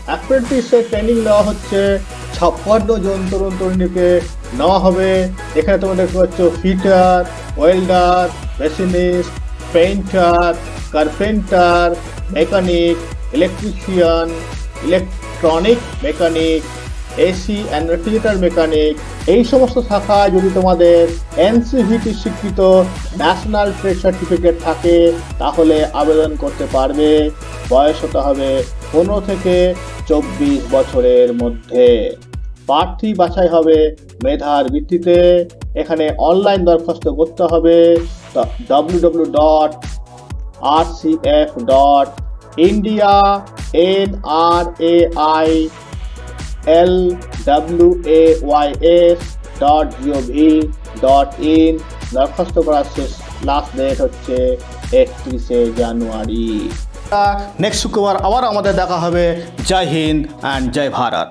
অ্যাপ্রেন্টিসের training নেওয়া হচ্ছে 56 জন তরুণ তরুণীকে নেওয়া হবে। এখানে তোমরা দেখতে পাচ্ছ fitter, welder, machinist, painter, carpenter, mechanic, electrician, electronic mechanic, AC and refrigerator mechanic. এই সমস্ত শাখায় যদি তোমাদের এনসিভিটি স্বীকৃত ন্যাশনাল ট্রেড সার্টিফিকেট থাকে তাহলে আবেদন করতে পারবে। বয়স হতে হবে 15 থেকে 24 বছরের মধ্যে। প্রার্থী বাছাই হবে মেধার ভিত্তিতে। এখানে অনলাইন দরখাস্ত করতে হবে www.rcf.indialaways.gov.in। দরখাস্ত করার শেষ লাস্ট ডেট হচ্ছে 31শে জানুয়ারি। নেক্সট শুক্রবার আবার আমাদের দেখা হবে। জয় হিন্দ অ্যান্ড জয় ভারত।